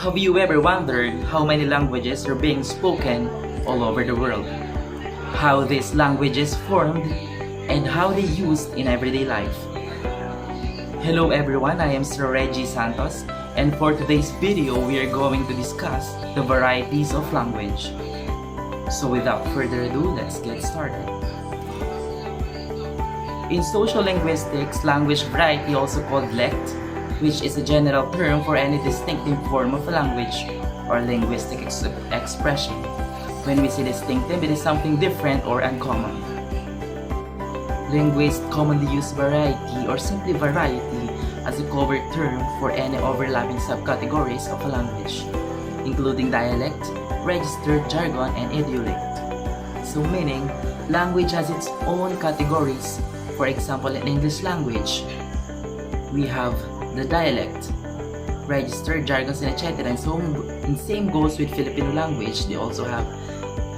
Have you ever wondered how many languages are being spoken all over the world? How these languages formed and how they used in everyday life? Hello everyone, I am Sir Reggie Santos, and for today's video we are going to discuss the varieties of language. So without further ado, let's get started. In social linguistics, language variety, also called lect, which is a general term for any distinctive form of a language or linguistic expression. When we say distinctive, it is something different or uncommon. Linguists commonly use variety or simply variety as a covert term for any overlapping subcategories of a language, including dialect, registered jargon, and idiolect. So meaning, language has its own categories. For example, in English language, we have the dialect, registered jargons, and etc. And same goes with Filipino language. They also have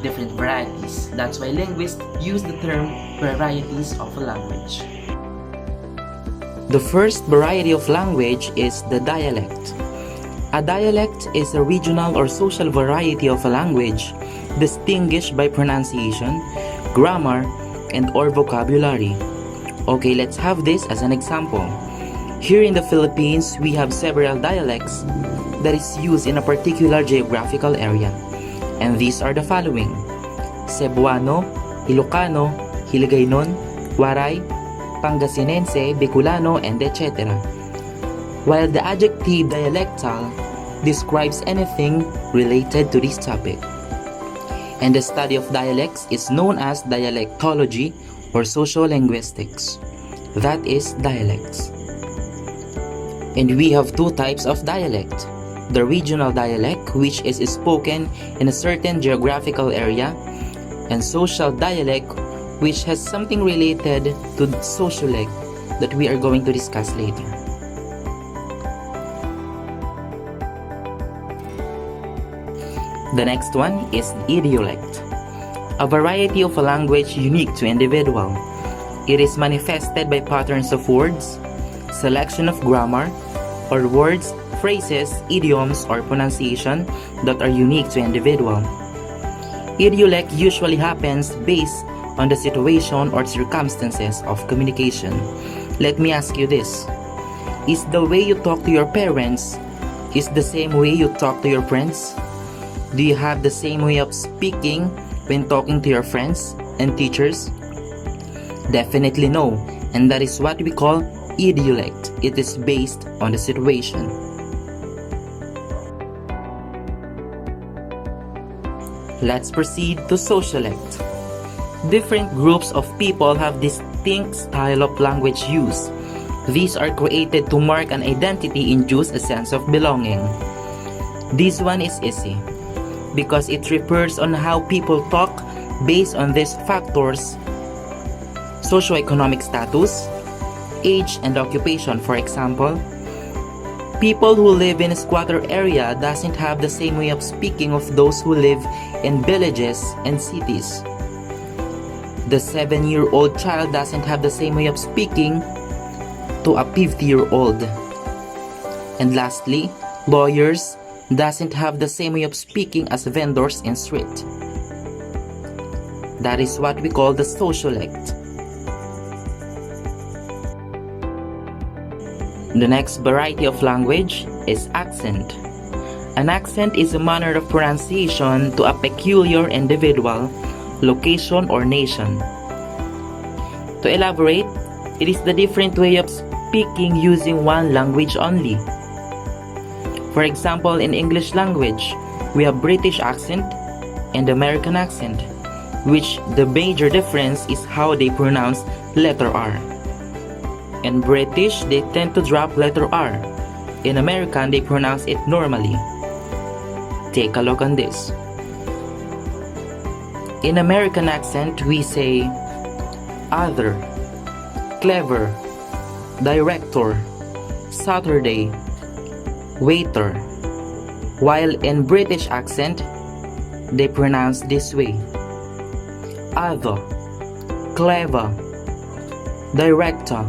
different varieties. That's why linguists use the term varieties of a language. The first variety of language is the dialect. A dialect is a regional or social variety of a language distinguished by pronunciation, grammar, and or vocabulary. Okay, let's have this as an example. Here in the Philippines, we have several dialects that is used in a particular geographical area. And these are the following: Cebuano, Ilocano, Hiligaynon, Waray, Pangasinense, Bicolano, and etc. While the adjective dialectal describes anything related to this topic. And the study of dialects is known as dialectology or sociolinguistics. That is dialects. And we have two types of dialect. The regional dialect, which is spoken in a certain geographical area, and social dialect, which has something related to sociolect that we are going to discuss later. The next one is idiolect, a variety of a language unique to individual. It is manifested by patterns of words, selection of grammar, or words, phrases, idioms, or pronunciation that are unique to individual. Idiolect usually happens based on the situation or circumstances of communication. Let me ask you this: is the way you talk to your parents is the same way you talk to your friends? Do you have the same way of speaking when talking to your friends and teachers? Definitely no, and that is what we call idiolect. It is based on the situation. Let's proceed to sociolect. Different groups of people have distinct style of language use. These are created to mark an identity, induce a sense of belonging. This one is easy because it refers on how people talk based on these factors: socioeconomic status, age, and occupation. For example, people who live in a squatter area doesn't have the same way of speaking of those who live in villages and cities. The 7-year-old child doesn't have the same way of speaking to a 50-year-old. And lastly, lawyers doesn't have the same way of speaking as vendors in street. That is what we call the sociolect. The next variety of language is accent. An accent is a manner of pronunciation to a peculiar individual, location, or nation. To elaborate, it is the different way of speaking using one language only. For example, in English language, we have British accent and American accent, which the major difference is how they pronounce letter R. In British, they tend to drop letter R. In American, they pronounce it normally. Take a look on this. In American accent, we say other, clever, director, Saturday, waiter. While in British accent, they pronounce this way: other, clever, director,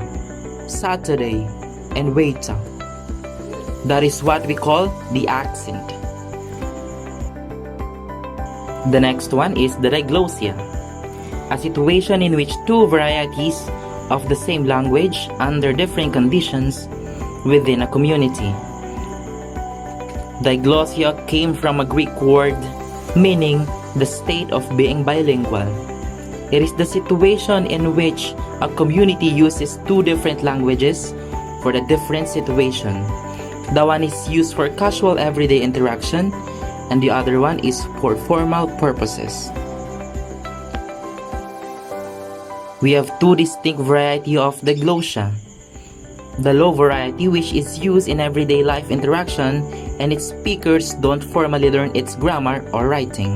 Saturday, and waiter. That is what we call the accent. The next one is the diglossia, a situation in which two varieties of the same language under different conditions within a community. Diglossia came from a Greek word meaning the state of being bilingual. It is the situation in which a community uses two different languages for the different situation. The one is used for casual everyday interaction and the other one is for formal purposes. We have two distinct varieties of diglossia. The low variety, which is used in everyday life interaction and its speakers don't formally learn its grammar or writing.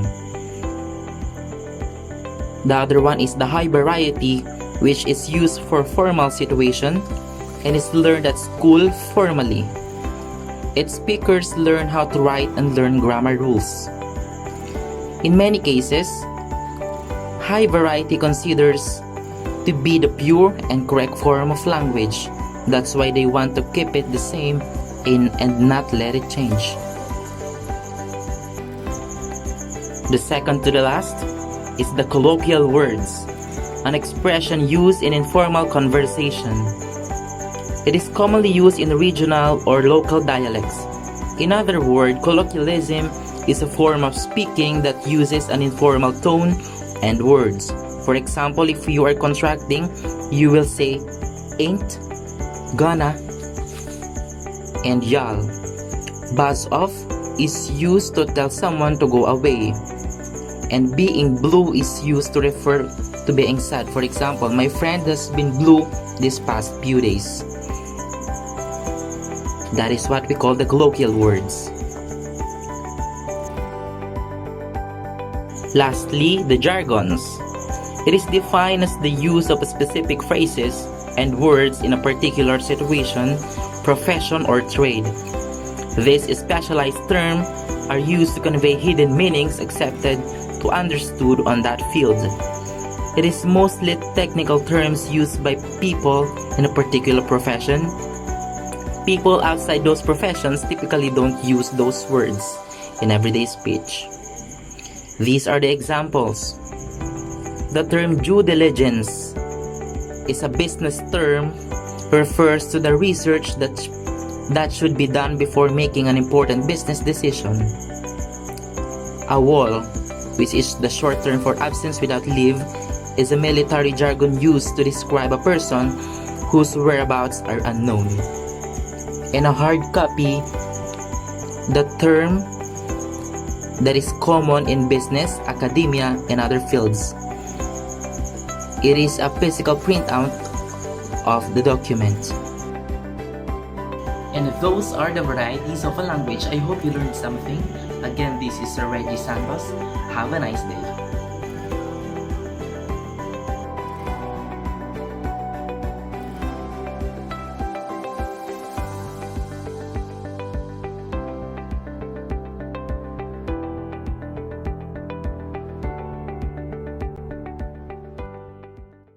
The other one is the high variety, which is used for formal situation and is learned at school formally. Its speakers learn how to write and learn grammar rules. In many cases, high variety considers to be the pure and correct form of language. That's why they want to keep it the same and not let it change. The second to the last is the colloquial words, an expression used in informal conversation. It is commonly used in regional or local dialects. In other words, colloquialism is a form of speaking that uses an informal tone and words. For example, if you are contracting, you will say ain't, gonna, and y'all. Buzz off is used to tell someone to go away. And being blue is used to refer to being sad. For example, my friend has been blue this past few days. That is what we call the colloquial words. Lastly, the jargons. It is defined as the use of specific phrases and words in a particular situation, profession, or trade. These specialized terms are used to convey hidden meanings accepted to understood on that field. It is mostly technical terms used by people in a particular profession. People outside those professions typically don't use those words in everyday speech. These are the examples. The term due diligence is a business term, refers to the research that should be done before making an important business decision. AWOL, which is the short term for absence without leave, is a military jargon used to describe a person whose whereabouts are unknown. In a hard copy, the term that is common in business, academia, and other fields. It is a physical printout of the document. And those are the varieties of a language. I hope you learned something. Again, this is Sir Reggie Santos. Have a nice day.